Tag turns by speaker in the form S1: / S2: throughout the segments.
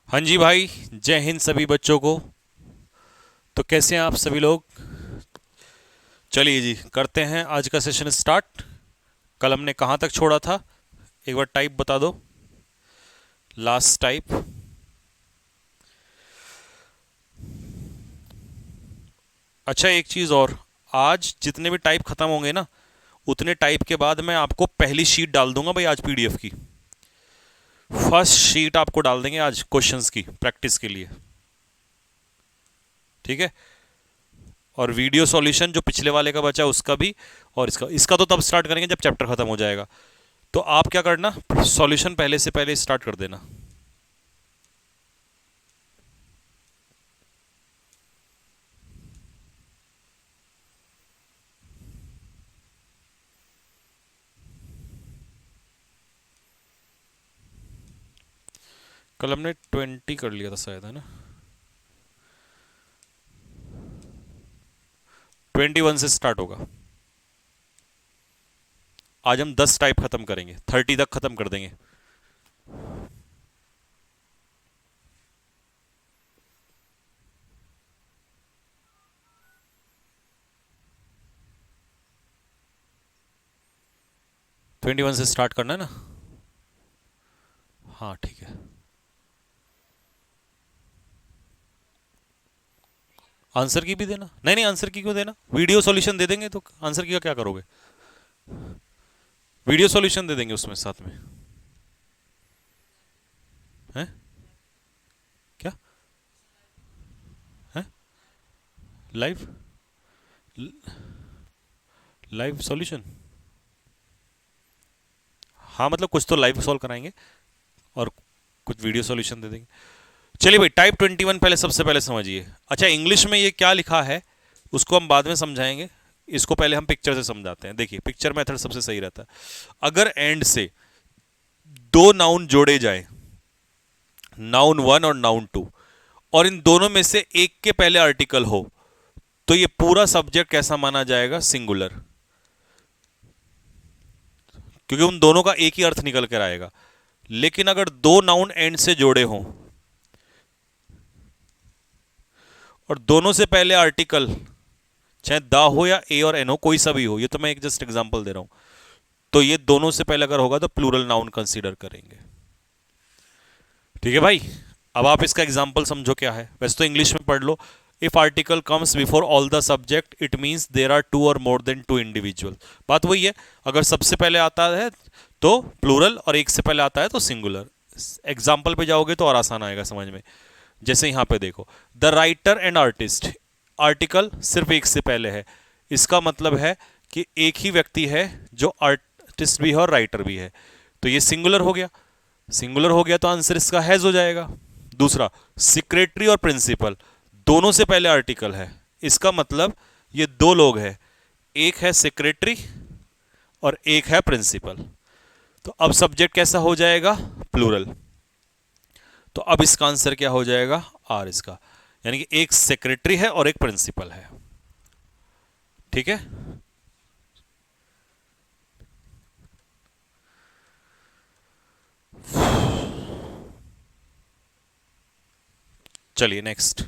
S1: हाँ जी भाई, जय हिंद सभी बच्चों को। तो कैसे हैं आप सभी लोग? चलिए जी, करते हैं आज का सेशन स्टार्ट। कल हमने कहाँ तक छोड़ा था? एक बार टाइप बता दो। Last type. अच्छा, एक चीज़ और। आज जितने भी टाइप खत्म होंगे ना, उतने टाइप के बाद मैं आपको पहली शीट डाल दूंगा भाई, आज पीडीएफ की फर्स्ट शीट आपको डाल देंगे आज क्वेश्चंस की प्रैक्टिस के लिए। ठीक है। और वीडियो सॉल्यूशन जो पिछले वाले का बचा उसका भी, और इसका इसका तो तब स्टार्ट करेंगे जब चैप्टर खत्म हो जाएगा। तो आप क्या करना, सॉल्यूशन पहले से पहले स्टार्ट कर देना। कल हमने 20 कर लिया था शायद, है ना? 21 से स्टार्ट होगा। आज हम 10 टाइप खत्म करेंगे, 30 तक खत्म कर देंगे। ट्वेंटी वन से स्टार्ट करना है ना? हाँ ठीक है। आंसर की भी देना? नहीं नहीं, आंसर की क्यों देना, वीडियो सॉल्यूशन दे देंगे तो आंसर की का क्या करोगे? वीडियो सॉल्यूशन दे देंगे उसमें साथ में। हैं? क्या? है? लाइव? Live solution? हाँ मतलब कुछ तो लाइव सॉल्व कराएंगे और कुछ वीडियो सॉल्यूशन दे देंगे। चलिए भाई, टाइप 21 पहले सबसे पहले समझिए। अच्छा, इंग्लिश में ये क्या लिखा है उसको हम बाद में समझाएंगे। इसको पहले हम पिक्चर से समझाते हैं। देखिए, पिक्चर मेथड सबसे सही रहता है। अगर एंड से दो नाउन जोड़े जाए, नाउन वन और नाउन टू, और इन दोनों में से एक के पहले आर्टिकल हो, तो ये पूरा सब्जेक्ट कैसा माना जाएगा? सिंगुलर। क्योंकि उन दोनों का एक ही अर्थ निकल कर आएगा। लेकिन अगर दो नाउन एंड से जोड़े हों और दोनों से पहले आर्टिकल, चाहे द हो या ए और एन हो, कोई सा भी हो, ये तो मैं एक जस्ट एग्जांपल दे रहा हूं, तो ये दोनों से पहले अगर होगा तो प्लूरल नाउन कंसीडर करेंगे। ठीक है भाई। अब आप इसका एग्जांपल समझो क्या है। वैसे तो इंग्लिश में पढ़ लो। If article comes before all the subject it means there are two or more then to individual. बात वही है, अगर सबसे पहले आता है तो प्लूरल और एक से पहले आता है तो सिंगुलर। एग्जाम्पल पे जाओगे तो और आसान आएगा समझ में। जैसे यहां पे देखो, the writer and artist, article सिर्फ एक से पहले है। इसका मतलब है कि एक ही व्यक्ति है जो आर्टिस्ट भी है और राइटर भी है, तो ये सिंगुलर हो गया। सिंगुलर हो गया तो आंसर इसका हैज हो जाएगा। दूसरा, सेक्रेटरी और प्रिंसिपल, दोनों से पहले आर्टिकल है। इसका मतलब ये दो लोग हैं, एक है सेक्रेटरी और एक है प्रिंसिपल। तो अब सब्जेक्ट कैसा हो जाएगा? प्लूरल। तो अब इसका आंसर क्या हो जाएगा? आर इसका। यानी कि एक सेक्रेटरी है और एक प्रिंसिपल है। ठीक है। चलिए next.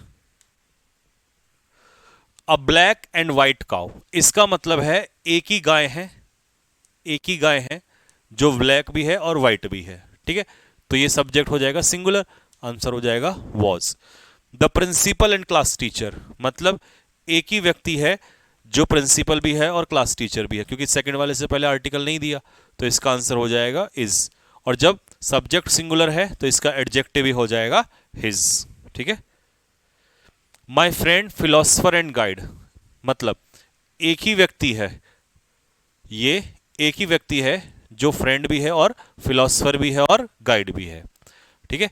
S1: A black and white cow, इसका मतलब है एक ही गाय है, एक ही गाय है जो ब्लैक भी है और व्हाइट भी है। ठीक है। तो ये सब्जेक्ट हो जाएगा सिंगुलर, आंसर हो जाएगा was. The principal and class teacher, मतलब एक ही व्यक्ति है जो प्रिंसिपल भी है और क्लास टीचर भी है, क्योंकि सेकंड वाले से पहले आर्टिकल नहीं दिया, तो इसका आंसर हो जाएगा इज। और जब सब्जेक्ट सिंगुलर है तो इसका एडजेक्टिव ही हो जाएगा हिज। ठीक है। My friend philosopher and guide, मतलब एक ही व्यक्ति है, ये एक ही व्यक्ति है जो फ्रेंड भी है और फिलोसफर भी है और गाइड भी है। ठीक है।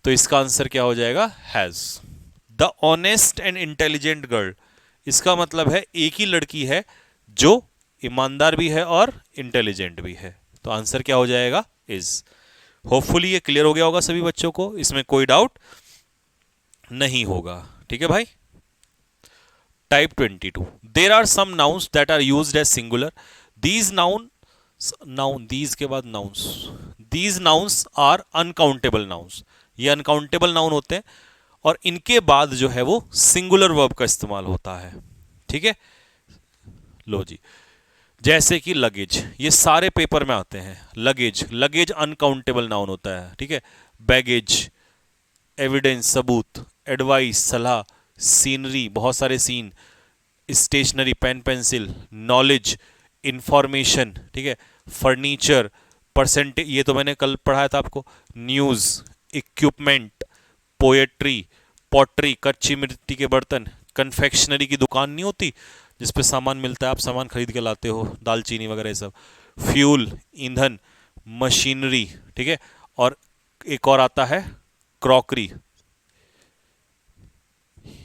S1: तो इसका आंसर क्या हो जाएगा? Has. The honest and intelligent girl, इसका मतलब है एक ही लड़की है जो ईमानदार भी है और इंटेलिजेंट भी है, तो आंसर क्या हो जाएगा? इज। होपफुली ये क्लियर हो गया होगा सभी बच्चों को, इसमें कोई डाउट नहीं होगा। ठीक है भाई। Type 22, there are some nouns that are used as singular. These noun, noun these के बाद nouns, these nouns are uncountable nouns. ये अनकाउंटेबल नाउन होते हैं और इनके बाद जो है वो सिंगुलर वर्ब का इस्तेमाल होता है। ठीक है, लो जी, जैसे कि लगेज, ये सारे पेपर में आते हैं। लगेज, लगेज अनकाउंटेबल नाउन होता है। ठीक है, बैगेज, एविडेंस सबूत, एडवाइस सलाह, सीनरी बहुत सारे scene, stationery pen pencil, knowledge information, ठीक है, फर्नीचर, परसेंटेज ये तो मैंने कल पढ़ाया था आपको, न्यूज़, इक्विपमेंट, पोएट्री, पॉटरी कच्ची मिट्टी के बर्तन, कन्फेक्शनरी की दुकान नहीं होती जिस पे सामान मिलता है, आप सामान खरीद के लाते हो, दालचीनी वगैरह सब, फ्यूल ईंधन, मशीनरी, ठीक है, और एक और आता है क्रॉकरी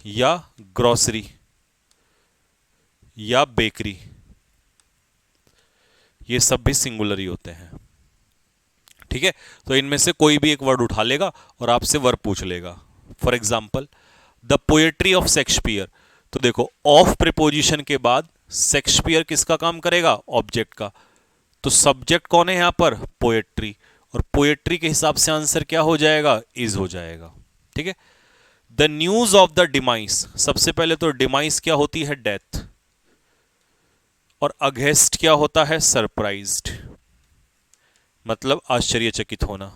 S1: या ग्रोसरी या बेकरी, ये सब भी सिंगुलर ही होते हैं। ठीक है, तो इनमें से कोई भी एक वर्ड उठा लेगा और आपसे वर्ब पूछ लेगा। For example the poetry of Shakespeare, तो देखो ऑफ प्रिपोजिशन के बाद शेक्सपियर किसका काम करेगा, ऑब्जेक्ट का, तो सब्जेक्ट कौन है यहां पर, पोएट्री, और पोएट्री के हिसाब से आंसर क्या हो जाएगा, इज हो जाएगा। ठीक है, the news of the demise, सबसे पहले तो डिमाइस क्या होती है, डेथ, और अगेंस्ट क्या होता है, सरप्राइज्ड, मतलब आश्चर्यचकित होना।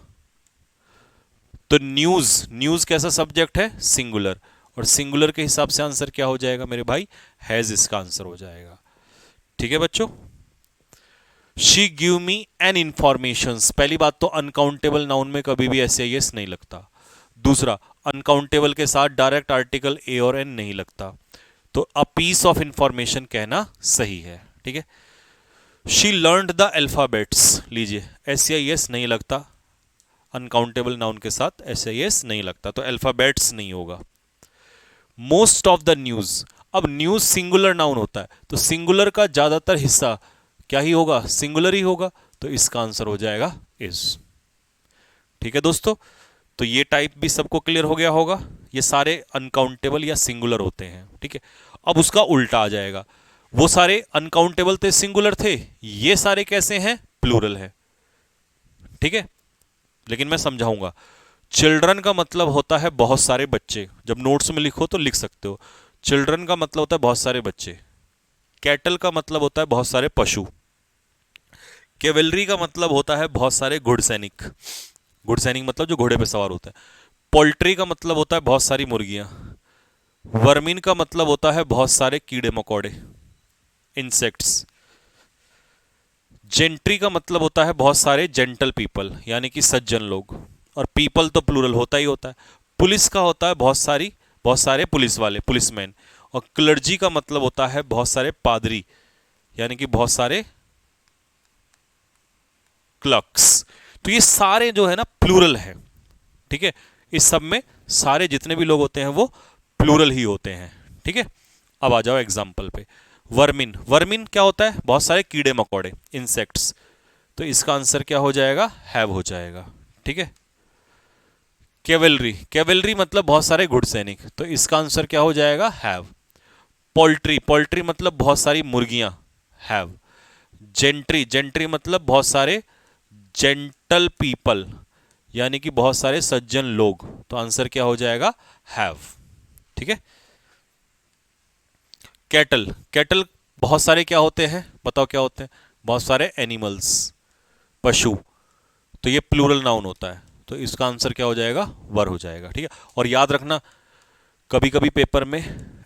S1: तो न्यूज, न्यूज कैसा सब्जेक्ट है, सिंगुलर, और सिंगुलर के हिसाब से आंसर क्या हो जाएगा मेरे भाई, हैज, इसका आंसर हो जाएगा। ठीक है बच्चों, she give me an information, पहली बात तो अनकाउंटेबल नाउन में कभी भी ऐसे यस नहीं लगता। दूसरा, अनकाउंटेबल के साथ डायरेक्ट आर्टिकल ए और एन नहीं लगता, तो अ पीस ऑफ इंफॉर्मेशन कहना सही है। ठीक है, शी लर्नड द अल्फाबेट्स, लीजिए एस या यस नहीं लगता, अनकाउंटेबल नाउन के साथ एस या यस नहीं लगता, तो अल्फाबेट्स नहीं होगा। मोस्ट ऑफ द न्यूज, अब न्यूज सिंगुलर नाउन होता है, तो सिंगुलर का ज्यादातर हिस्सा क्या ही होगा, सिंगुलर ही होगा, तो इसका आंसर हो जाएगा इज। ठीक है दोस्तों, तो ये टाइप भी सबको क्लियर हो गया होगा, ये सारे अनकाउंटेबल या सिंगुलर होते हैं। ठीक है, अब उसका उल्टा आ जाएगा, वो सारे अनकाउंटेबल थे, सिंगुलर थे, ये सारे कैसे हैं, प्लूरल है। ठीक है, लेकिन मैं समझाऊंगा। चिल्ड्रन का मतलब होता है बहुत सारे बच्चे, जब नोट्स में लिखो तो लिख सकते हो, चिल्ड्रन का मतलब होता है बहुत सारे बच्चे। कैटल का मतलब होता है बहुत सारे पशु। कैवेलरी का मतलब होता है बहुत सारे घुड़सैनिक, घुड़सैनिक मतलब जो घोड़े पे सवार होता है। पोल्ट्री का मतलब होता है बहुत सारी मुर्गियां। वर्मिन का मतलब होता है बहुत सारे कीड़े मकोड़े, इंसेक्ट्स। जेंट्री का मतलब होता है बहुत सारे जेंटल पीपल, यानी कि सज्जन लोग, और पीपल तो प्लूरल होता ही होता है। पुलिस का होता है बहुत सारे पुलिस वाले, पुलिसमैन, और क्लर्जी का मतलब होता है बहुत सारे पादरी, यानी कि बहुत सारे क्लर्क्स। तो ये सारे जो है ना प्लूरल है। ठीक है, इस सब में सारे जितने भी लोग होते हैं वो प्लूरल ही होते हैं। ठीक है, अब आ जाओ एग्जाम्पल पे। वर्मिन, वर्मिन क्या होता है, बहुत सारे कीड़े मकोड़े, इंसेक्ट्स, तो इसका आंसर क्या हो जाएगा, हैव हो जाएगा। ठीक है, कैवेलरी, कैवेलरी मतलब बहुत सारे घुड़सैनिक, तो इसका आंसर क्या हो जाएगा, हैव। पोल्ट्री, पोल्ट्री मतलब बहुत सारी मुर्गियां, हैव। जेंट्री, जेंट्री मतलब बहुत सारे जेंटल पीपल, यानी कि बहुत सारे सज्जन लोग, तो आंसर क्या हो जाएगा, हैव। ठीक है, कैटल, कैटल बहुत सारे क्या होते हैं, बताओ क्या होते हैं, बहुत सारे एनिमल्स, पशु, तो ये प्लूरल नाउन होता है, तो इसका आंसर क्या हो जाएगा, वर हो जाएगा। ठीक है, और याद रखना कभी कभी पेपर में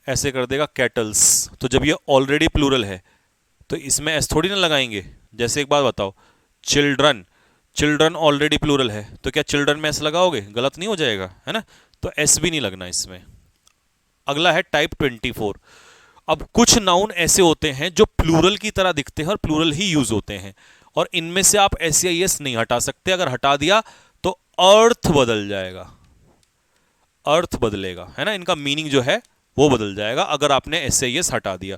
S1: ऐसे कर देगा कैटल्स, तो जब ये ऑलरेडी प्लूरल है तो इसमें एस थोड़ी ना लगाएंगे। जैसे एक बात बताओ, चिल्ड्रन, चिल्ड्रन ऑलरेडी प्लूरल है, तो क्या चिल्ड्रन में एस लगाओगे, गलत नहीं हो जाएगा, है ना, तो एस भी नहीं लगना इसमें। अगला है टाइप 24। अब कुछ नाउन ऐसे होते हैं जो प्लूरल की तरह दिखते हैं और प्लूरल ही यूज होते हैं, और इनमें से आप एस या एस नहीं हटा सकते, अगर हटा दिया तो अर्थ बदल जाएगा, अर्थ बदलेगा, है ना, इनका मीनिंग जो है वो बदल जाएगा अगर आपने एस या एस हटा दिया।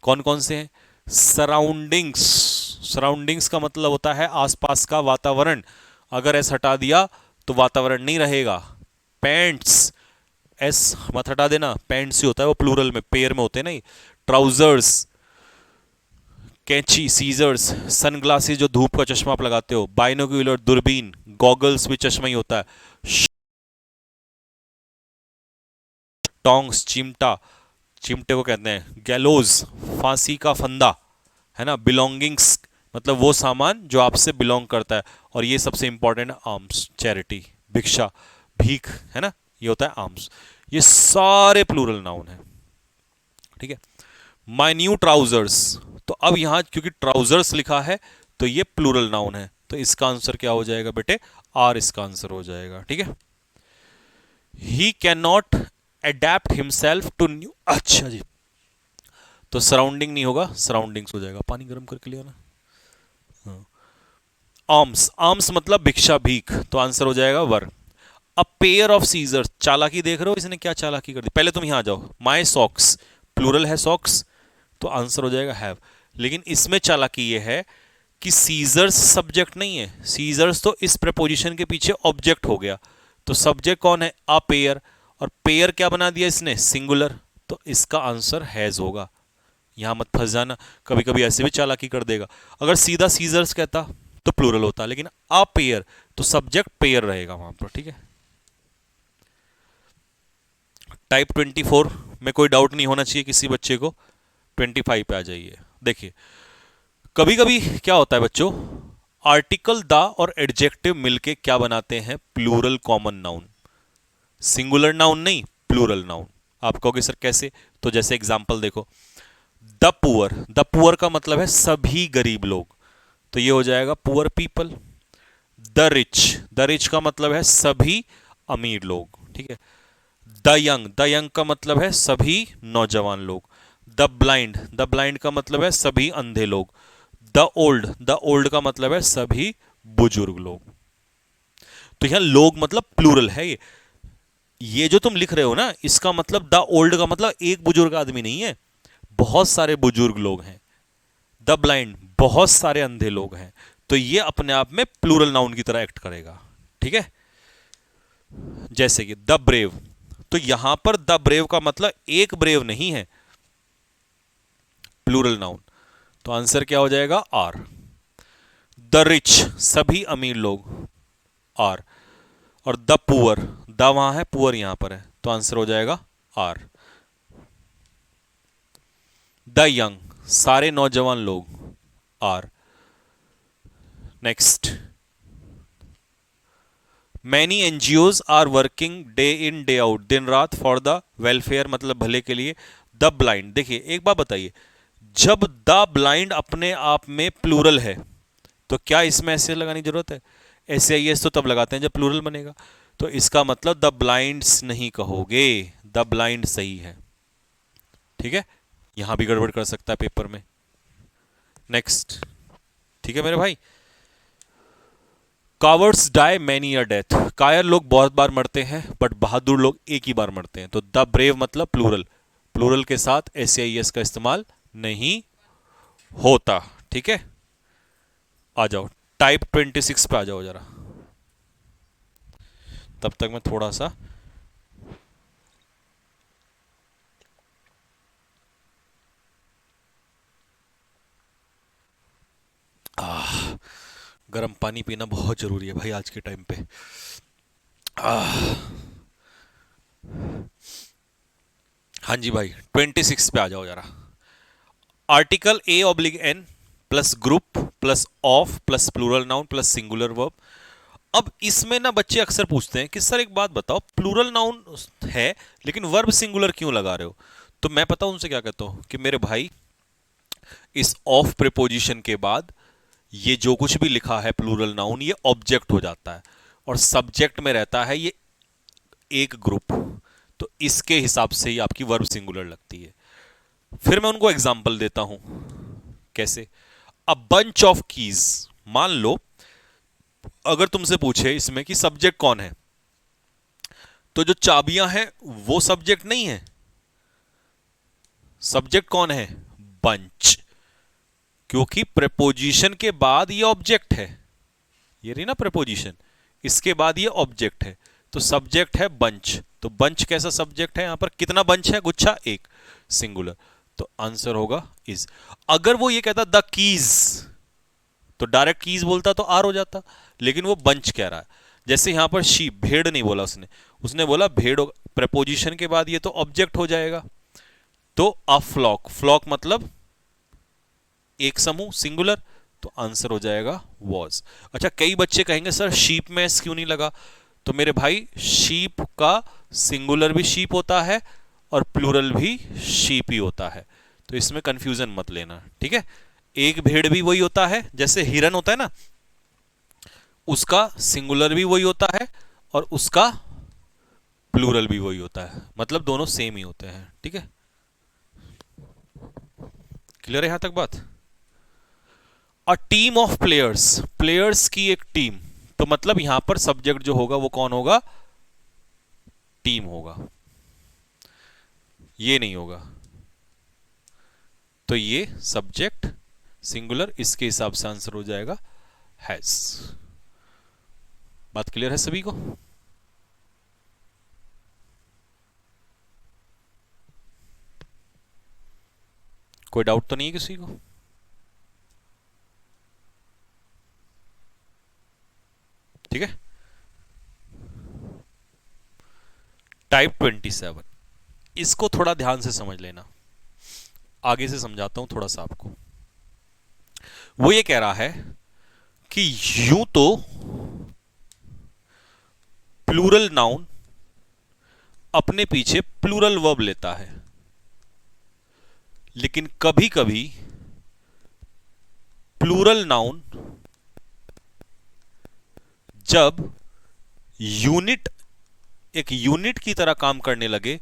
S1: कौन कौन से हैं, सराउंडिंग्स, सराउंडिंग्स का मतलब होता है आसपास का वातावरण, अगर एस हटा दिया तो वातावरण नहीं रहेगा। पैंट्स, एस मत हटा देना, पैंट्स ही होता है वो प्लूरल में, पेयर में होते हैं नहीं। ट्राउजर्स, कैंची, सीजर्स, सनग्लासेस जो धूप का चश्मा आप लगाते हो, बाइनोक्यूलर दूरबीन, गॉगल्स भी चश्मा ही होता है। टोंग्स चिमटा, चिमटे को कहते हैं गैलोज, फांसी का फंदा, है ना। बिलोंगिंग्स मतलब वो सामान जो आपसे बिलोंग करता है, और ये सबसे इंपॉर्टेंट है आर्म्स, चैरिटी, भिक्षा, भीख, है ना, ये होता है आर्म्स। ये सारे प्लूरल नाउन है, ठीक है। माय न्यू ट्राउजर्स, तो अब यहां क्योंकि ट्राउजर्स लिखा है तो ये प्लूरल नाउन है, तो इसका आंसर क्या हो जाएगा बेटे, आर इसका आंसर हो जाएगा, ठीक है। He can not adapt himself to new, अच्छा जी, तो सराउंडिंग नहीं होगा, सराउंडिंग्स हो जाएगा। पानी गर्म करके लिया ना। आर्म्स, आर्म्स मतलब भिक्षा, भीख, तो आंसर हो जाएगा वर। अ पेयर ऑफ सीजर्स, चालाकी देख रहे हो इसने क्या चालाकी कर दी। पहले तुम यहां आ जाओ, माय सॉक्स, प्लूरल है सॉक्स, तो आंसर हो जाएगा हैव। लेकिन इसमें चालाकी ये है कि सीजर्स सब्जेक्ट नहीं है, सीजर्स तो इस प्रपोजिशन के पीछे ऑब्जेक्ट हो गया, तो सब्जेक्ट कौन है, अ पेयर, और पेयर क्या बना दिया इसने, सिंगुलर, तो इसका आंसर हैज होगा। यहां मत फंस जाना, कभी कभी ऐसे भी चालाकी कर देगा। अगर सीधा सीजर्स कहता तो प्लूरल होता, लेकिन अ पेयर तो सब्जेक्ट पेयर रहेगा वहां पर, ठीक है। टाइप 24 में कोई डाउट नहीं होना चाहिए किसी बच्चे को। 25 पे आ जाइए। देखिए कभी कभी क्या होता है बच्चों, आर्टिकल द और एडजेक्टिव मिलके क्या बनाते हैं, plural common noun, singular noun नहीं, प्लूरल नाउन। आप कहोगे सर कैसे, तो जैसे एग्जांपल देखो, द पुअर, द पुअर का मतलब है सभी गरीब लोग, तो ये हो जाएगा poor people. The rich, the rich का मतलब है सभी अमीर लोग, ठीक है। द यंग, द यंग का मतलब है सभी नौजवान लोग। द ब्लाइंड, द ब्लाइंड का मतलब है सभी अंधे लोग। द ओल्ड, द ओल्ड का मतलब है सभी बुजुर्ग लोग। तो यहां लोग मतलब प्लूरल है। ये जो तुम लिख रहे हो ना, इसका मतलब द ओल्ड का मतलब एक बुजुर्ग आदमी नहीं है, बहुत सारे बुजुर्ग लोग हैं। द ब्लाइंड, बहुत सारे अंधे लोग हैं, तो ये अपने आप में प्लूरल नाउन की तरह एक्ट करेगा, ठीक है। जैसे कि द ब्रेव, तो यहां पर द ब्रेव का मतलब एक ब्रेव नहीं है, प्लूरल नाउन, तो आंसर क्या हो जाएगा, आर। द रिच, सभी अमीर लोग, आर। और द पुअर, द वहां है, पुअर यहां पर है, तो आंसर हो जाएगा आर। द यंग, सारे नौजवान लोग, are. Next, many NGOs are working day in day out, दिन रात फॉर द वेलफेयर मतलब भले के लिए। द ब्लाइंड, देखिए एक बात बताइए, जब द ब्लाइंड अपने आप में प्लूरल है तो क्या इसमें ऐसे लगाने की जरूरत है, ऐसे आई एस तो तब लगाते हैं जब प्लूरल बनेगा, तो इसका मतलब द ब्लाइंड्स नहीं कहोगे, द ब्लाइंड सही है, ठीक है। यहां भी गड़बड़ कर सकता है पेपर में। नेक्स्ट, ठीक है मेरे भाई। Cowards die many a death, कायर लोग बहुत बार मरते हैं बट बहादुर लोग एक ही बार मरते हैं, तो द ब्रेव मतलब प्लूरल, प्लूरल के साथ एस आई एस का इस्तेमाल नहीं होता, ठीक है। आ जाओ टाइप 26 पे आ जाओ जरा, तब तक मैं थोड़ा सा गर्म पानी पीना बहुत जरूरी है भाई आज के टाइम पे। हाँ जी भाई 26 पे आ जाओ जरा। Article a oblique an plus group plus of plus plural noun plus singular verb. अब इसमें ना बच्चे अक्सर पूछते हैं कि सर एक बात बताओ, प्लूरल नाउन है लेकिन वर्ब सिंगुलर क्यों लगा रहे हो, तो मैं पता उनसे क्या कहता हूं कि मेरे भाई इस ऑफ प्रीपोजिशन के बाद ये जो कुछ भी लिखा है प्लूरल नाउन ये ऑब्जेक्ट हो जाता है, और सब्जेक्ट में रहता है ये एक ग्रुप, तो इसके हिसाब से ही आपकी वर्ब सिंगुलर लगती है। फिर मैं उनको एग्जांपल देता हूं, कैसे। अ बंच ऑफ कीज, मान लो अगर तुमसे पूछे इसमें कि सब्जेक्ट कौन है, तो जो चाबियां हैं वो सब्जेक्ट नहीं है, सब्जेक्ट कौन है, बंच, क्योंकि प्रेपोजिशन के बाद ये ऑब्जेक्ट है, ये रही ना प्रेपोजिशन, इसके बाद ये ऑब्जेक्ट है, तो सब्जेक्ट है बंच, तो बंच कैसा सब्जेक्ट है, यहां पर कितना बंच है, गुच्छा एक, सिंगुलर, तो आंसर होगा इज। अगर वो ये कहता द कीज, तो डायरेक्ट कीज बोलता तो आर हो जाता, लेकिन वो बंच कह रहा है। जैसे यहां पर शीप, भेड़ नहीं बोला उसने, उसने बोला भेड़ों, प्रेपोजिशन के बाद ये तो ऑब्जेक्ट हो जाएगा। तो अ फ्लॉक, फ्लॉक मतलब एक समूह, सिंगुलर, तो आंसर हो जाएगा वॉज। अच्छा, कई बच्चे कहेंगे सर शीप में एस क्यों नहीं लगा? तो मेरे भाई शीप का सिंगुलर भी शीप होता है और प्लूरल भी शीप ही होता है, तो इसमें कंफ्यूजन मत लेना, ठीक है। एक भेड़ भी वही होता है, जैसे हिरन होता है ना, उसका सिंगुलर भी वही होता है और उसका प्लूरल भी वही होता है, मतलब दोनों सेम ही होते हैं, ठीक है। क्लियर है यहां तक बात? A team of players, players की एक टीम, तो मतलब यहां पर सब्जेक्ट जो होगा वो कौन होगा? टीम होगा, ये नहीं होगा, तो ये सब्जेक्ट सिंगुलर, इसके हिसाब से आंसर हो जाएगा हैज। बात क्लियर है सभी को? कोई डाउट तो नहीं है किसी को? ठीक है। टाइप 27, इसको थोड़ा ध्यान से समझ लेना, आगे से समझाता हूं थोड़ा सा आपको। वो ये कह रहा है कि यूं तो प्लूरल नाउन अपने पीछे प्लूरल वर्ब लेता है, लेकिन कभी कभी प्लूरल नाउन जब यूनिट, एक यूनिट की तरह काम करने लगे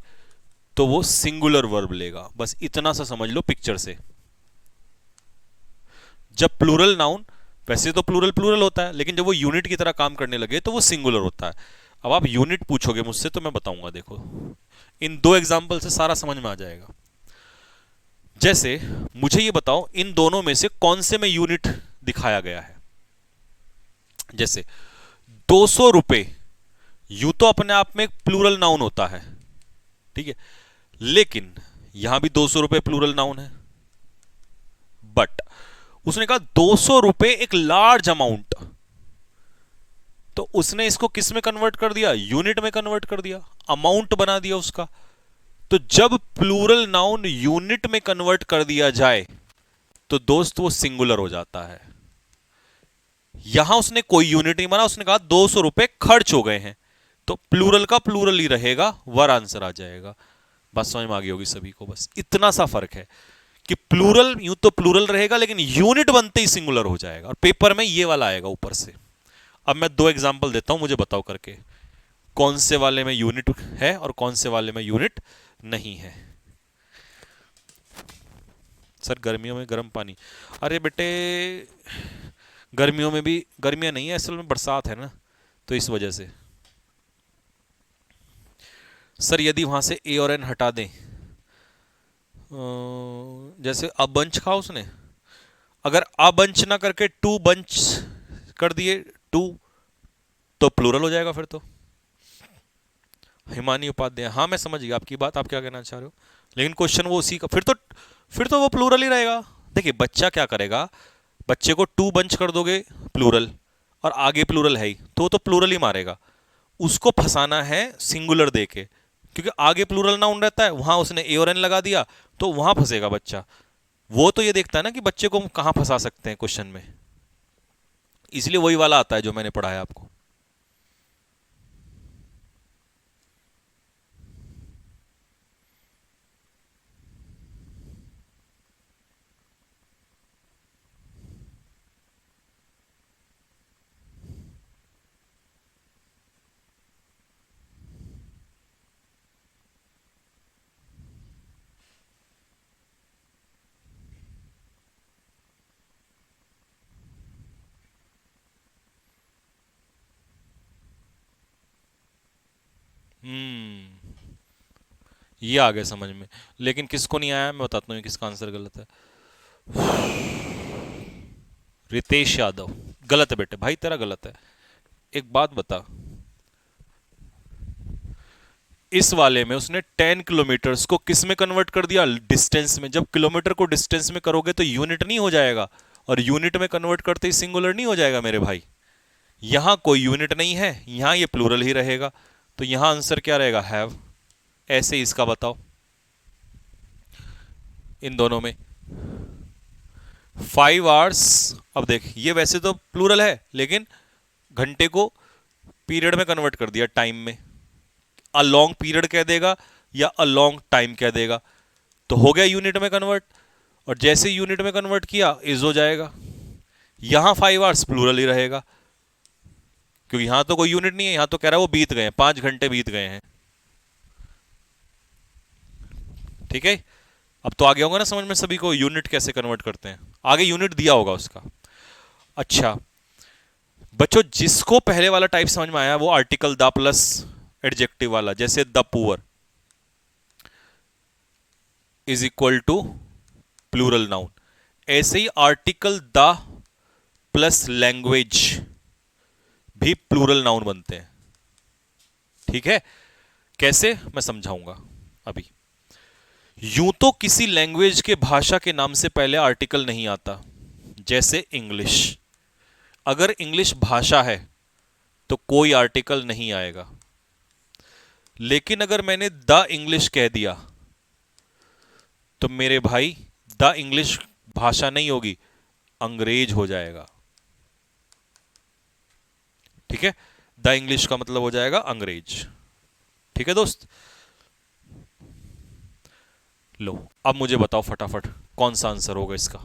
S1: तो वो सिंगुलर वर्ब लेगा। बस इतना सा समझ लो पिक्चर से। जब प्लूरल नाउन, वैसे तो प्लूरल प्लूरल होता है, लेकिन जब वो यूनिट की तरह काम करने लगे तो वो सिंगुलर होता है। अब आप यूनिट पूछोगे मुझसे तो मैं बताऊंगा, देखो इन दो एग्जाम्पल से सारा समझ में आ जाएगा। जैसे मुझे ये बताओ इन दोनों में से कौन से में यूनिट दिखाया गया है। जैसे 200 रुपए, यूं तो अपने आप में एक प्लूरल नाउन होता है, ठीक है, लेकिन यहां भी 200 रुपए प्लूरल नाउन है, बट उसने कहा 200 रुपए एक लार्ज अमाउंट, तो उसने इसको किस में कन्वर्ट कर दिया? यूनिट में कन्वर्ट कर दिया, अमाउंट बना दिया उसका। तो जब प्लूरल नाउन यूनिट में कन्वर्ट कर दिया जाए तो दोस्त वो सिंगुलर हो जाता है। यहां उसने कोई यूनिट नहीं बना, उसने कहा 200 रुपए खर्च हो गए हैं, तो प्लूरल का प्लूरल ही रहेगा, वर आंसर आ जाएगा। बस समझ में आ गई होगी सभी को, बस इतना सा फर्क है कि प्लूरल यूं तो प्लूरल रहेगा लेकिन यूनिट बनते ही सिंगुलर हो जाएगा, और पेपर में ये वाला आएगा ऊपर से। अब मैं दो एग्जांपल देता हूं, मुझे बताओ करके कौन से वाले में यूनिट है और कौन से वाले में यूनिट नहीं है। सर गर्मियों में गर्म पानी, अरे बेटे गर्मियों में भी, गर्मियां नहीं है असल में, बरसात है ना, तो इस वजह से। सर यदि वहां से ए और एन हटा दें, जैसे अब बंच कहा उसने, अगर अ बंच ना करके टू बंच कर दिए, टू, तो प्लूरल हो जाएगा फिर तो। हिमानी उपाध्याय, हाँ मैं समझ गया आपकी बात, आप क्या कहना चाह रहे हो, लेकिन क्वेश्चन वो उसी का, फिर तो वो प्लूरल ही रहेगा। देखिए बच्चा क्या करेगा, बच्चे को टू बंच कर दोगे प्लूरल, और आगे प्लूरल है ही, तो वो तो प्लूरल ही मारेगा। उसको फंसाना है सिंगुलर देके, क्योंकि आगे प्लूरल नाउन रहता है, वहां उसने ए और एन लगा दिया, तो वहां फंसेगा बच्चा। वो तो ये देखता है ना कि बच्चे को हम कहां फंसा सकते हैं क्वेश्चन में, इसलिए वही वाला आता है जो मैंने पढ़ाया आपको। ये आ गया समझ में, लेकिन किसको नहीं आया मैं बताता हूँ किसका आंसर गलत है। रितेश यादव, गलत है बेटे, भाई तेरा गलत है। एक बात बता, इस वाले में उसने 10 किलोमीटर्स को किस में कन्वर्ट कर दिया? डिस्टेंस में। जब किलोमीटर को डिस्टेंस में करोगे तो यूनिट नहीं हो जाएगा, और यूनिट में कन्वर्ट करते ही सिंगुलर नहीं हो जाएगा मेरे भाई। यहां कोई यूनिट नहीं है, यहां ये प्लूरल ही रहेगा, तो यहां आंसर क्या रहेगा? हैव। ऐसे इसका बताओ, इन दोनों में 5 आवर्स। अब देख ये वैसे तो प्लूरल है, लेकिन घंटे को पीरियड में कन्वर्ट कर दिया, टाइम में। अ लॉन्ग पीरियड कह देगा या अ लॉन्ग टाइम कह देगा, तो हो गया यूनिट में कन्वर्ट। और जैसे यूनिट में कन्वर्ट किया इज हो जाएगा। यहां 5 आवर्स प्लूरल ही रहेगा, क्योंकि यहां तो कोई यूनिट नहीं है, यहां तो कह रहा है वो बीत गए हैं, 5 घंटे बीत गए हैं। ठीक है, अब तो आ गया होगा ना समझ में सभी को यूनिट कैसे कन्वर्ट करते हैं, आगे यूनिट दिया होगा उसका। अच्छा बच्चों, जिसको पहले वाला टाइप समझ में आया वो आर्टिकल द प्लस एडजेक्टिव वाला, जैसे the poor is equal to plural noun, ऐसे ही आर्टिकल द प्लस लैंग्वेज भी प्लूरल नाउन बनते हैं। ठीक है, कैसे मैं समझाऊंगा अभी। यूं तो किसी लैंग्वेज के भाषा के नाम से पहले आर्टिकल नहीं आता, जैसे इंग्लिश। अगर इंग्लिश भाषा है तो कोई आर्टिकल नहीं आएगा, लेकिन अगर मैंने द इंग्लिश कह दिया तो मेरे भाई द इंग्लिश भाषा नहीं होगी, अंग्रेज हो जाएगा। ठीक है, द इंग्लिश का मतलब हो जाएगा अंग्रेज। ठीक है दोस्त, लो अब मुझे बताओ फटाफट कौन सा आंसर होगा इसका।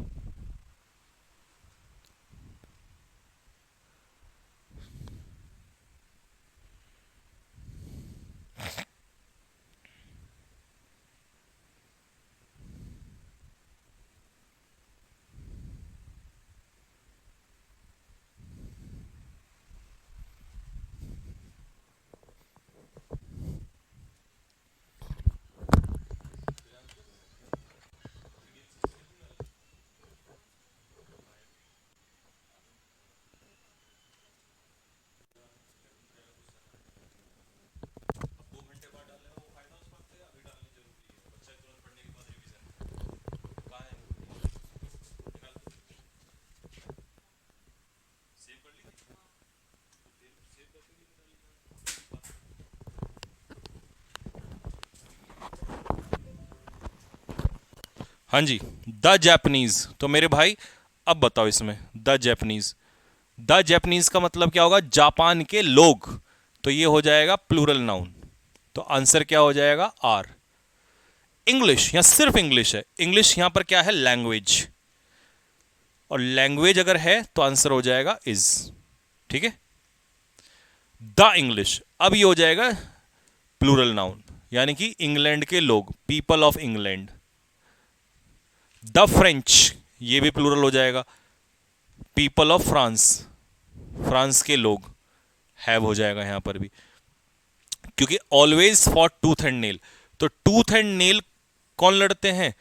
S1: हाँ जी, द जैपनीज। तो मेरे भाई अब बताओ इसमें द जैपनीज, द जैपनीज का मतलब क्या होगा, जापान के लोग। तो ये हो जाएगा प्लूरल नाउन, तो आंसर क्या हो जाएगा, आर। इंग्लिश, यहां सिर्फ इंग्लिश है, इंग्लिश यहां पर क्या है, लैंग्वेज, और लैंग्वेज अगर है तो आंसर हो जाएगा इज। ठीक है, द इंग्लिश, अब ये हो जाएगा प्लूरल नाउन, यानी कि इंग्लैंड के लोग, people of England. The French, ये भी प्लूरल हो जाएगा, पीपल ऑफ फ्रांस, फ्रांस के लोग, हैव हो जाएगा यहां पर भी, क्योंकि always for tooth and nail. तो टूथ एंड नेल कौन लड़ते हैं,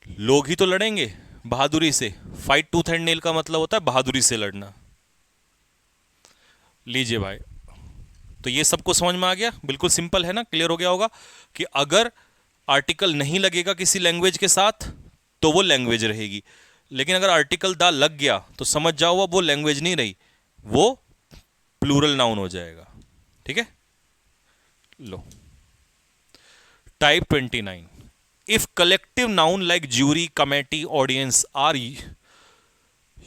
S1: लोग ही तो लड़ेंगे बहादुरी से। फाइट टूथ एंड नेल का मतलब होता है बहादुरी से लड़ना। लीजिए भाई, तो ये सबको समझ में आ गया, बिल्कुल सिंपल है ना, क्लियर हो गया होगा कि अगर आर्टिकल नहीं लगेगा किसी लैंग्वेज के साथ तो वो लैंग्वेज रहेगी, लेकिन अगर आर्टिकल द लग गया तो समझ जाओ वो लैंग्वेज नहीं रही, वो प्लूरल नाउन हो जाएगा। ठीक है, लो type 29, if collective noun like jury, committee, audience are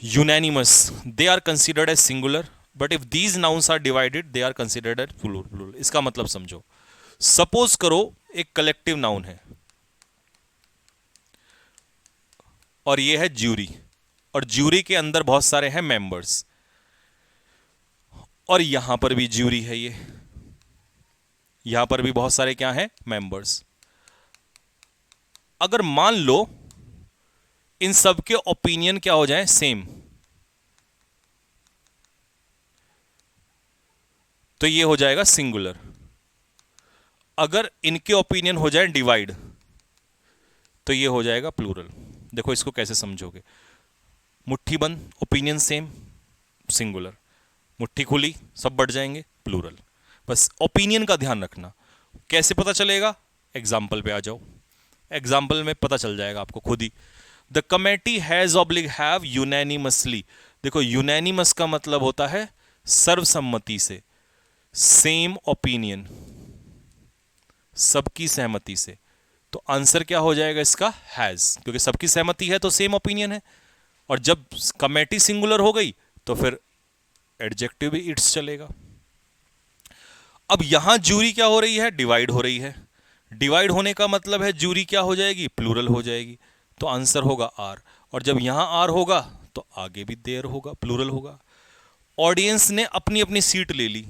S1: unanimous they are considered as singular, but if these nouns are divided they are considered as plural। इसका मतलब समझो, सपोज करो एक कलेक्टिव नाउन है और ये है ज्यूरी, और ज्यूरी के अंदर बहुत सारे हैं मेंबर्स, और यहां पर भी ज्यूरी है, ये यहां पर भी बहुत सारे क्या हैं, मेंबर्स। अगर मान लो इन सब के ओपिनियन क्या हो जाए, सेम, तो ये हो जाएगा सिंगुलर। अगर इनके ओपिनियन हो जाए डिवाइड तो ये हो जाएगा प्लूरल। देखो इसको कैसे समझोगे, मुट्ठी बंद ओपिनियन सेम, सिंगुलर, मुट्ठी खुली सब बढ़ जाएंगे, प्लूरल। बस ओपिनियन का ध्यान रखना। कैसे पता चलेगा, एग्जाम्पल पे आ जाओ, एग्जाम्पल में पता चल जाएगा आपको खुद ही। The committee has oblige have unanimously, देखो यूनैनिमस का मतलब होता है सर्वसम्मति से, सेम ओपिनियन, सबकी सहमति से। तो आंसर क्या हो जाएगा इसका? हैज, क्योंकि सबकी सहमति है तो सेम ओपिनियन है। और जब कमेटी सिंगुलर हो गई तो फिर एडजेक्टिव भी इट्स चलेगा। अब यहां जूरी क्या हो रही है? डिवाइड हो रही है। डिवाइड होने का मतलब है जूरी क्या हो जाएगी? प्लूरल हो जाएगी। तो आंसर होगा आर। और जब यहां आर होगा तो आगे भी देर होगा, प्लूरल होगा। ऑडियंस ने अपनी अपनी सीट ले ली।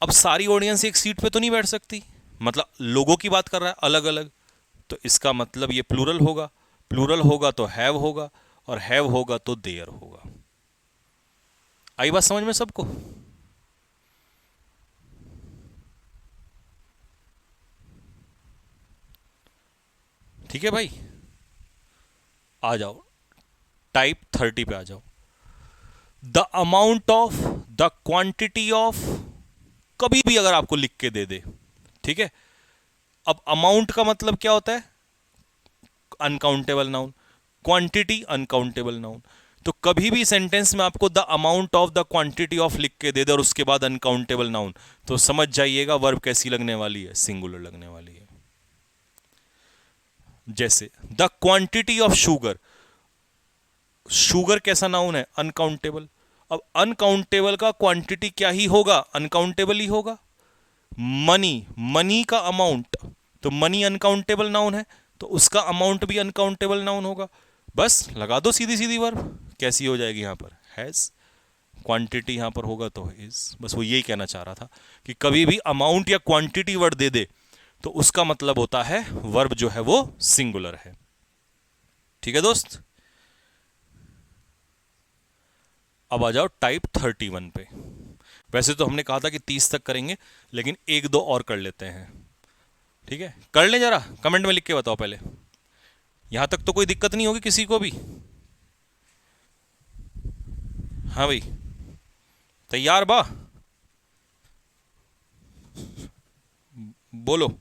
S1: अब सारी ऑडियंस एक सीट पे तो नहीं बैठ सकती, मतलब लोगों की बात कर रहा है अलग अलग। तो इसका मतलब ये प्लूरल होगा। प्लूरल होगा तो हैव होगा, और हैव होगा तो देयर होगा। आई बात समझ में सबको? ठीक है भाई, आ जाओ टाइप 30 पे आ जाओ। The amount of, the quantity of, कभी भी अगर आपको लिख के दे दे, ठीक है। अब अमाउंट का मतलब क्या होता है? Uncountable noun. Quantity uncountable noun. तो कभी भी सेंटेंस में आपको the amount of the quantity of लिख के दे दे और उसके बाद अनकाउंटेबल नाउन, तो समझ जाइएगा वर्ब कैसी लगने वाली है? सिंगुलर लगने वाली है। जैसे the quantity of sugar, sugar कैसा नाउन है? अनकाउंटेबल। अब अनकाउंटेबल का क्वांटिटी क्या ही होगा? अनकाउंटेबल ही होगा। मनी, मनी का अमाउंट, तो मनी अनकाउंटेबल नाउन है, तो उसका अमाउंट भी अनकाउंटेबल नाउन होगा। बस लगा दो सीधी सीधी वर्ब, कैसी हो जाएगी यहां पर? हैज। क्वांटिटी यहां पर होगा तो इज। बस वो यही कहना चाह रहा था कि कभी भी अमाउंट या क्वांटिटी वर्ड दे दे तो उसका मतलब होता है वर्ब जो है वो सिंगुलर है। ठीक है दोस्त, अब आ जाओ टाइप 31 पे। वैसे तो हमने कहा था कि 30 तक करेंगे, लेकिन एक दो और कर लेते हैं। ठीक है, कर लें, जरा कमेंट में लिख के बताओ पहले। यहां तक तो कोई दिक्कत नहीं होगी किसी को भी? हाँ भाई, तैयार बा? बोलो।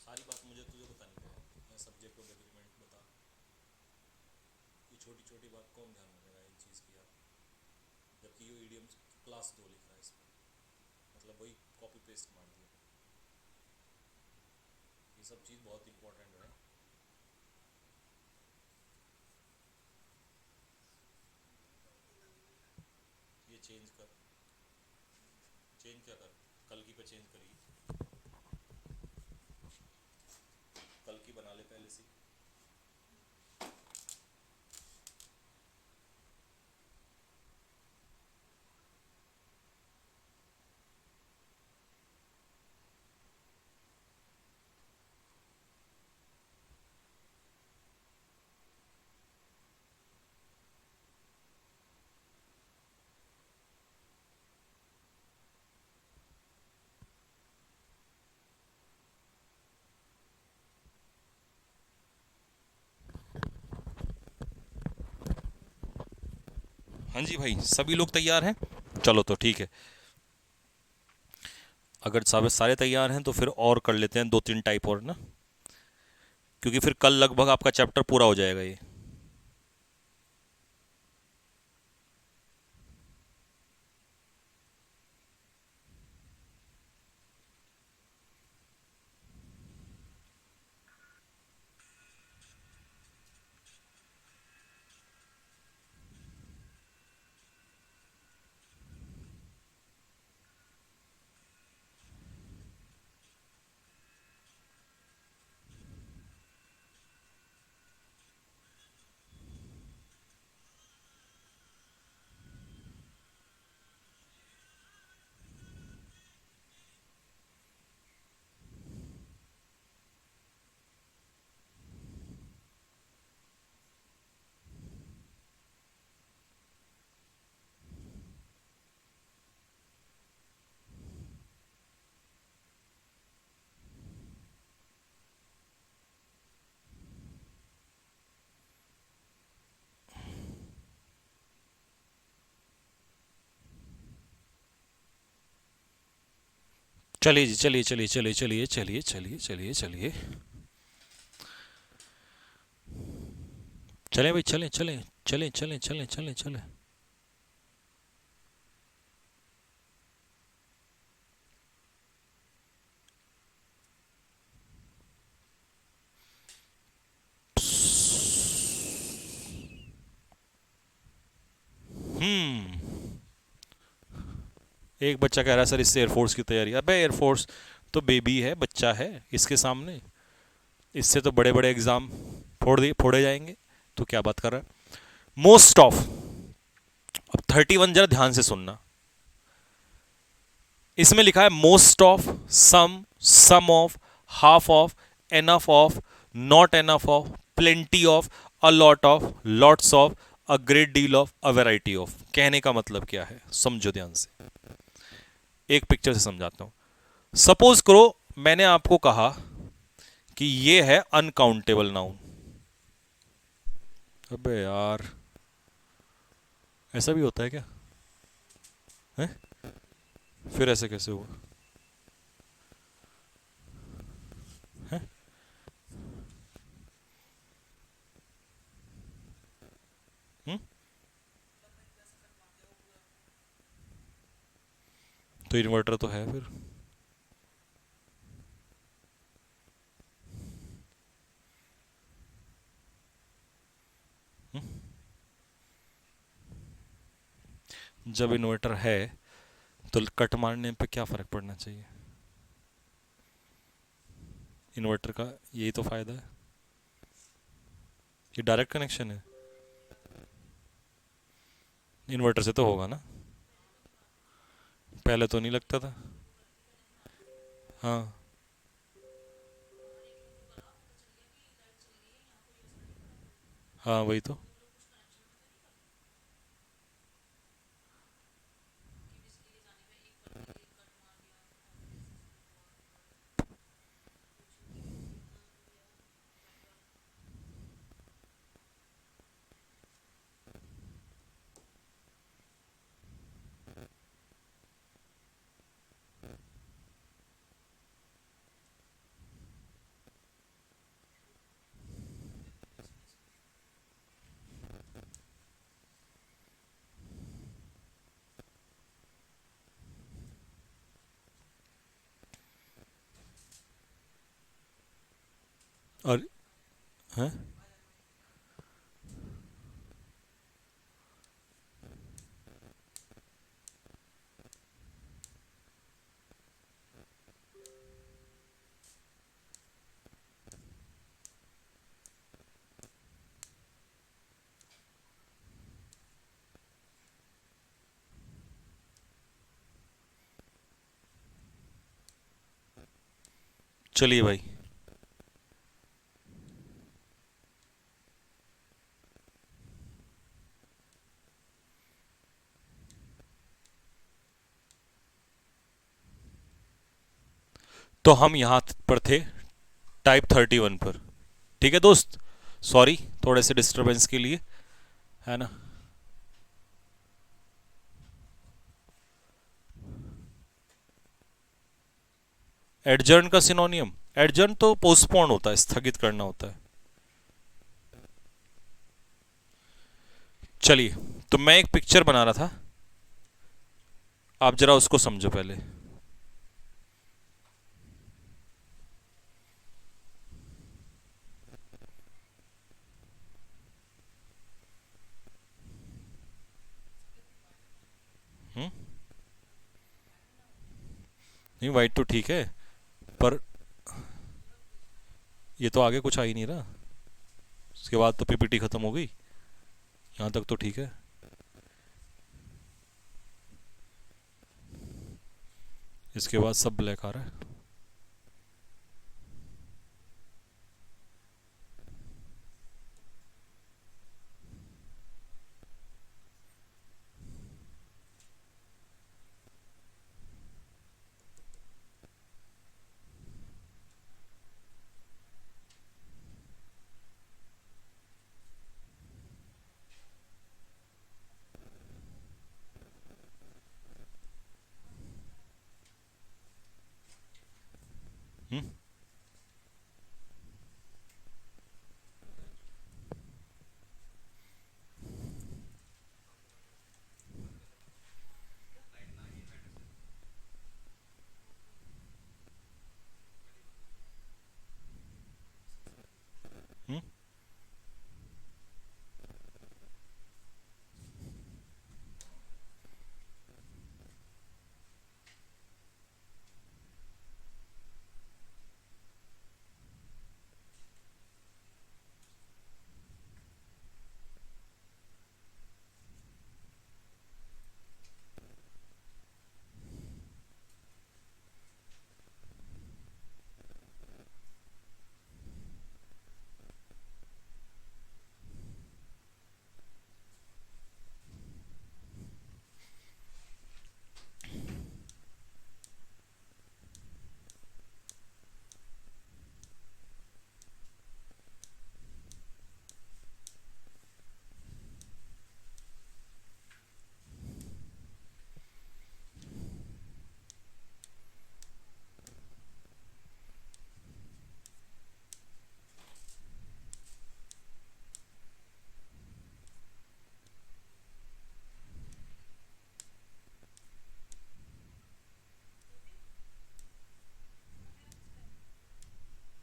S1: सारी बात मुझे तुझे बतानी है, मैं सब्जेक्ट और एग्रीमेंट बता। ये छोटी छोटी बात कौन ध्यान रखेगा इन चीज़ की यार? जबकि ये ईडीएम क्लास 2 लिख रहा है इसमें, मतलब वही कॉपी पेस्ट मार दिया। ये सब चीज़ बहुत इंपॉर्टेंट है। ये चेंज कर, चेंज क्या कर, कल की पे चेंज करिए, कल की बना ले पहले से। हाँ जी भाई, सभी लोग तैयार हैं? चलो तो ठीक है, अगर सब सारे तैयार हैं तो फिर और कर लेते हैं दो तीन टाइप और ना, क्योंकि फिर कल लगभग आपका चैप्टर पूरा हो जाएगा ये। चलिए जी, चलिए चलिए चलिए चलिए चलिए चलिए चलिए चलिए चले भाई, चले चले चले चले चले चले चले। एक बच्चा कह रहा है सर इससे एयरफोर्स की तैयारी। अबे एयरफोर्स तो बेबी है, बच्चा है इसके सामने। इससे तो बड़े बड़े एग्जाम फोड़े जाएंगे। तो क्या बात कर रहा है। मोस्ट ऑफ, अब 31 जरा ध्यान से सुनना। इसमें लिखा है most of, some of, half of, enough of, not enough of, plenty of, a lot of, lots of, a great deal of, a variety of. कहने का मतलब क्या है समझो ध्यान से। एक पिक्चर से समझाता हूं। सपोज करो मैंने आपको कहा कि ये है अनकाउंटेबल नाउन। अबे यार, ऐसा भी होता है क्या? है? फिर ऐसे कैसे हुआ? है? हुँ? तो इन्वर्टर तो है फिर। हुँ? जब इन्वर्टर है तो कट मारने पे क्या फर्क पड़ना चाहिए? इन्वर्टर का यही तो फायदा है। ये डायरेक्ट कनेक्शन है, इन्वर्टर से तो होगा ना। पहले तो नहीं लगता था। हाँ। हाँ वही तो। और हैं? चलिए भाई, तो हम यहाँ पर थे टाइप 31 पर। ठीक है दोस्त, सॉरी थोड़े से डिस्टरबेंस के लिए, है ना। एडजर्न का सिनोनियम, एडजर्न तो पोस्टपोन होता है, स्थगित करना होता है। चलिए, तो मैं एक पिक्चर बना रहा था, आप जरा उसको समझो पहले। हम्म? नहीं वाइट तो ठीक है, पर ये तो आगे कुछ आ ही नहीं रहा। उसके बाद तो पीपीटी खत्म हो गई, यहाँ तक तो ठीक है। इसके बाद सब ब्लैक आ रहा है।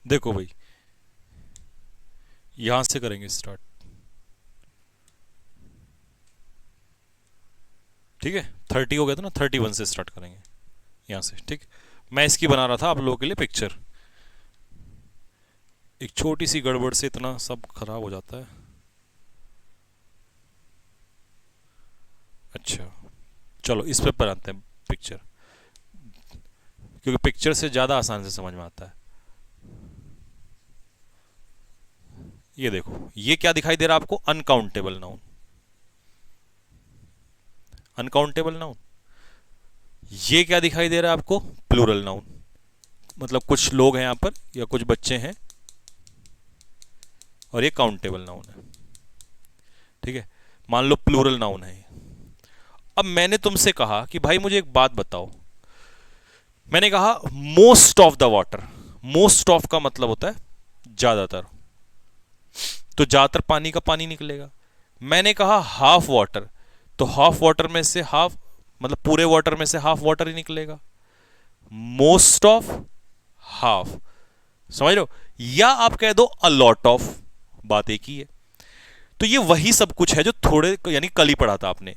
S1: देखो भाई, यहां से करेंगे स्टार्ट, ठीक है। 30 हो गया था ना, 31 से स्टार्ट करेंगे यहां से, ठीक। मैं इसकी बना रहा था आप लोगों के लिए पिक्चर, एक छोटी सी गड़बड़ से इतना सब खराब हो जाता है। अच्छा, चलो इस पे बनाते हैं पिक्चर, क्योंकि पिक्चर से ज़्यादा आसान से समझ में आता है। ये देखो, ये क्या दिखाई दे रहा है आपको, अनकाउंटेबल नाउन, अनकाउंटेबल नाउन। ये क्या दिखाई दे रहा है आपको, प्लूरल नाउन, मतलब कुछ लोग हैं यहाँ पर या कुछ बच्चे हैं, और ये काउंटेबल नाउन है, ठीक है। मान लो प्लूरल नाउन है। अब मैंने तुमसे कहा कि भाई मुझे एक बात बताओ, मैंने कहा most of the water, most of का मतलब होता है ज्यादातर, तो ज्यादातर पानी का पानी निकलेगा। मैंने कहा हाफ वाटर, तो हाफ वाटर में से हाफ, मतलब पूरे वाटर में से हाफ वाटर ही निकलेगा। मोस्ट ऑफ, हाफ, समझ रहे हो, या आप कह दो अ लॉट ऑफ, बात एक ही है। तो ये वही सब कुछ है जो थोड़े यानी कल ही पढ़ा था आपने,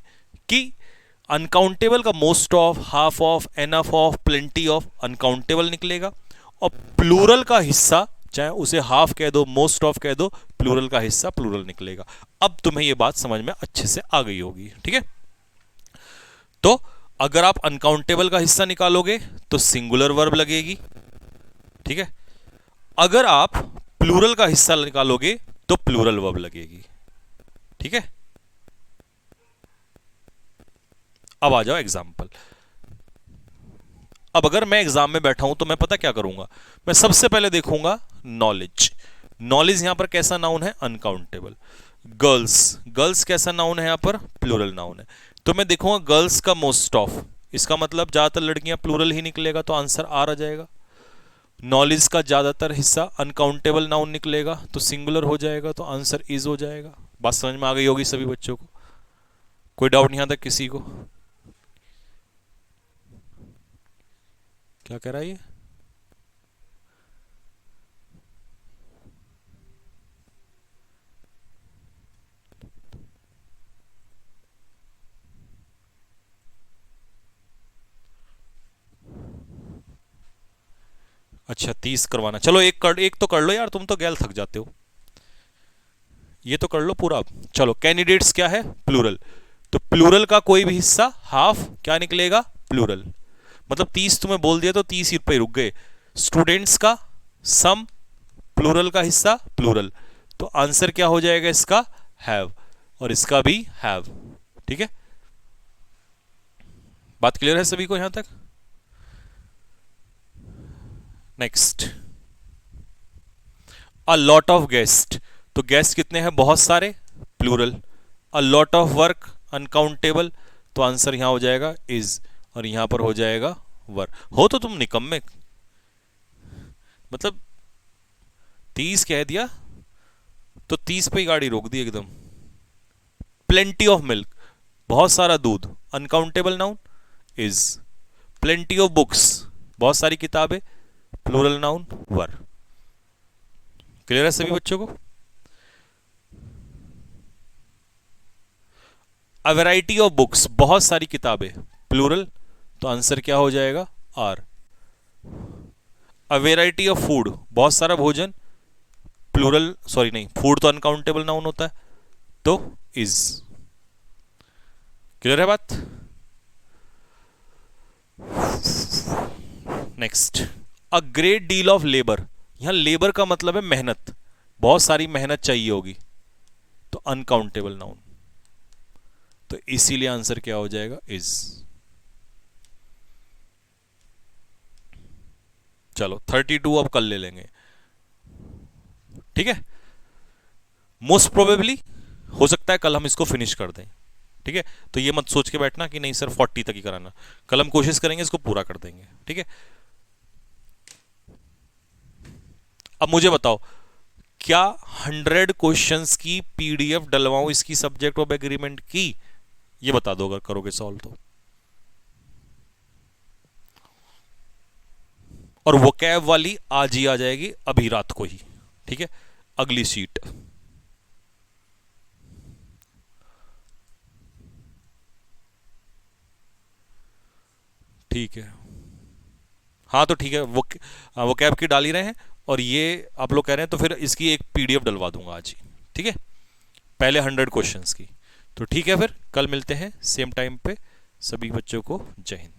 S1: कि अनकाउंटेबल का most of, half of, enough of, plenty of, uncountable निकलेगा। और प्लूरल का हिस्सा, चाहे उसे हाफ कह दो, मोस्ट ऑफ कह दो, प्लूरल का हिस्सा प्लूरल निकलेगा। अब तुम्हें यह बात समझ में अच्छे से आ गई होगी, ठीक है। तो अगर आप अनकाउंटेबल का हिस्सा निकालोगे तो सिंगुलर वर्ब लगेगी, ठीक है। अगर आप प्लूरल का हिस्सा निकालोगे तो प्लूरल वर्ब लगेगी, ठीक है। अब आ जाओ एग्जाम्पल। अब अगर मैं एग्जाम में बैठा हूं तो मैं पता क्या करूंगा, मैं सबसे पहले देखूंगा नॉलेज। नॉलेज यहां पर कैसा नाउन है, अनकाउंटेबल। गर्ल्स, गर्ल्स कैसा नाउन है यहां पर, प्लूरल नाउन है। तो मैं देखूंगा गर्ल्स का मोस्ट ऑफ, इसका मतलब ज्यादातर लड़कियां प्लूरल ही निकलेगा, तो आंसर आर आ जाएगा। नॉलेज का ज्यादातर हिस्सा अनकाउंटेबल नाउन निकलेगा, तो सिंगुलर हो जाएगा, तो आंसर इज हो जाएगा। बात समझ में आ गई होगी सभी बच्चों को, कोई डाउट नहीं आता किसी को। क्या कह रहा है ये, अच्छा 30 करवाना, चलो एक तो कर लो यार, तुम तो गैल थक जाते हो, ये तो कर लो पूरा। चलो कैंडिडेट्स क्या है, प्लूरल, तो प्लूरल का कोई भी हिस्सा हाफ क्या निकलेगा, प्लूरल। मतलब 30 तुम्हें बोल दिया तो 30 ही पे रुक गए। स्टूडेंट्स का सम, प्लूरल का हिस्सा प्लूरल, तो आंसर क्या हो जाएगा इसका, हैव, और इसका भी हैव, ठीक है। बात क्लियर है सभी को यहां तक। Next, a lot of guest, तो गेस्ट कितने हैं, बहुत सारे, plural. A lot of work, uncountable, तो आंसर यहां हो जाएगा इज, और यहां पर हो जाएगा वर। हो तो तुम निकम्मे, मतलब 30 कह दिया तो 30 पे ही गाड़ी रोक दी एकदम। प्लेंटी ऑफ मिल्क, बहुत सारा दूध, uncountable noun is. Plenty of books, बहुत सारी किताबें, प्लूरल नाउन वर। क्लियर है सभी बच्चों को। अ वैरायटी ऑफ बुक्स, बहुत सारी किताबें, प्लूरल, तो आंसर क्या हो जाएगा, are. A variety of food, बहुत सारा भोजन, प्लूरल, सॉरी नहीं, फूड तो अनकाउंटेबल नाउन होता है, तो इज। क्लियर है बात। Next, a great deal of labour, यहां लेबर का मतलब है मेहनत, बहुत सारी मेहनत चाहिए होगी, तो अनकाउंटेबल नाउन, तो इसीलिए आंसर क्या हो जाएगा, इज। चलो 32 अब कल ले लेंगे, ठीक है। मोस्ट प्रोबेबली हो सकता है कल हम इसको फिनिश कर दें, ठीक है। तो ये मत सोच के बैठना कि नहीं सर 40 तक ही कराना, कल हम कोशिश करेंगे इसको पूरा कर देंगे, ठीक है। अब मुझे बताओ, क्या 100 क्वेश्चंस की पीडीएफ डलवाऊं इसकी सब्जेक्ट ऑफ एग्रीमेंट की, ये बता दो अगर करोगे सॉल्व तो। और वो कैब वाली आज ही आ जाएगी, अभी रात को ही। ठीक है, अगली सीट। ठीक है, हाँ तो ठीक है, वो कैब की डाल ही रहे हैं, और ये आप लोग कह रहे हैं तो फिर इसकी एक पीडीएफ डलवा दूंगा आज ही। ठीक है, पहले 100 क्वेश्चंस की। तो ठीक है, फिर कल मिलते हैं सेम टाइम पे। सभी बच्चों को जय हिंद।